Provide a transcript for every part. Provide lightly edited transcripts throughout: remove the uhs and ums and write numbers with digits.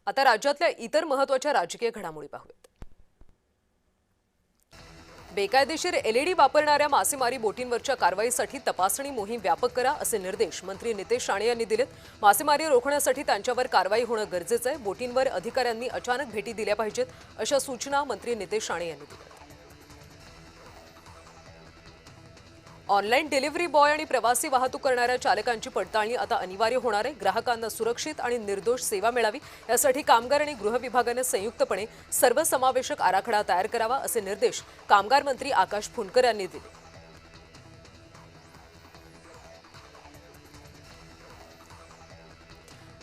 आता राज्यातल्या इतर महत्त्वाच्या राजकीय घडामोडी पाहूयात। बेकायदेशीर एलईडी वापरणाऱ्या मासेमारी बोटींवरच्या कारवाईसाठी तपासणी मोहीम व्यापक करा असे निर्देश मंत्री नितेश राणे यांनी दिलेत। मासेमारी रोखण्यासाठी त्यांच्यावर कारवाई होणं गरजेचं आहे। बोटींवर अधिकाऱ्यांनी अचानक भेटी दिल्या पाहिजेत अशा सूचना मंत्री नितेश राणे यांनी दिल्या। ऑनलाईन डिलिव्हरी बॉय आणि प्रवासी वाहतूक करणाऱ्या चालकांची पडताळणी आता अनिवार्य होणार आहे। ग्राहकांना सुरक्षित आणि निर्दोष सेवा मिळावी यासाठी कामगार आणि गृह विभागाने संयुक्तपणे सर्वसमावेशक आराखडा तयार करावा असे निर्देश कामगार मंत्री आकाश फुंडकर यांनी दिले।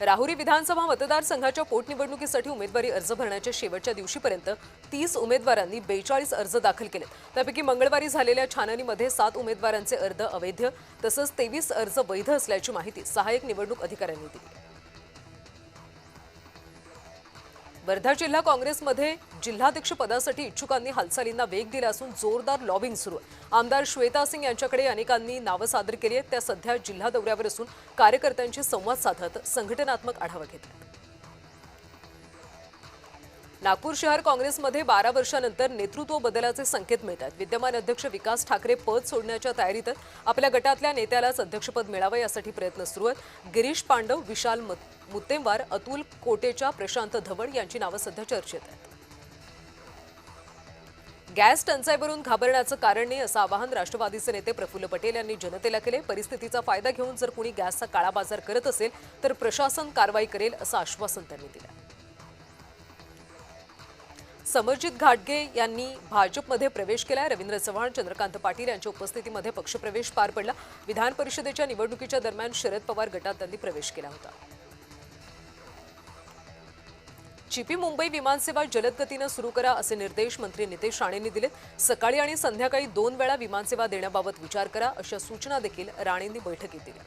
राहुरी विधानसभा मतदारसंघाच्या पोटनिवडणुकीसाठी उमेदवारी अर्ज भरण्याच्या शेवटच्या दिवशीपर्यंत 30 उमेदवारांनी 42 अर्ज दाखल केले। त्यापैकी मंगळवारी झालेल्या छाननीमध्ये 7 उमेदवारांचे अर्ज अवैध तसंच 23 अर्ज वैध असल्याची माहिती सहाय्यक निवडणूक अधिकाऱ्यांनी दिली। वर्धा जिल्हा काँग्रेसमध्ये जिल्हाध्यक्ष पदासाठी इच्छुकांनी हालचालींना वेग दिला असून जोरदार लॉबिंग सुरू आहे। आमदार श्वेता सिंग यांच्याकडे अनेकांनी नावं सादर केली आहेत। त्या सध्या जिल्हा दौऱ्यावर असून कार्यकर्त्यांशी संवाद साधत संघटनात्मक आढावा घेत आहेत। नागपूर शहर काँग्रेसमध्ये 12 वर्षांनंतर नेतृत्व बदलाचे संकेत मिळत आहेत। विद्यमान अध्यक्ष विकास ठाकरे पद सोडण्याच्या तयारीत आहेत। आपल्या गटातल्या नेत्यालाच अध्यक्षपद मिळावं यासाठी प्रयत्न सुरू आहेत। गिरीश पांडव, विशाल मुत्तेमवार, अतुल कोटेचा, प्रशांत धवण यांची नावं सध्या चर्चेत आहेत। गॅस टंचाईवरून घाबरण्याचं कारण नाही असं आवाहन राष्ट्रवादीचे नेते प्रफुल्ल पटेल यांनी जनतेला केले। परिस्थितीचा फायदा घेऊन जर कुणी गॅसचा काळा बाजार करत असेल तर प्रशासन कारवाई करेल असं आश्वासन त्यांनी दिलं। समरजित घाटगे यांनी भाजपमध्ये प्रवेश केला। रवींद्र चव्हाण, चंद्रकांत पाटील यांच्या उपस्थितीमध्ये पक्षप्रवेश पार पडला। विधान परिषदेच्या निवडणुकीच्या दरम्यान शरद पवार गटात त्यांनी प्रवेश केला होता। चिपी मुंबई विमानसेवा जलद गतीने सुरू करा असे निर्देश मंत्री नितेश राणेंनी दिलेत। सकाळी आणि संध्याकाळी 2 वेळा विमानसेवा देण्याबाबत विचार करा अशा सूचना देखील राणेंनी बैठकीत दिल्या।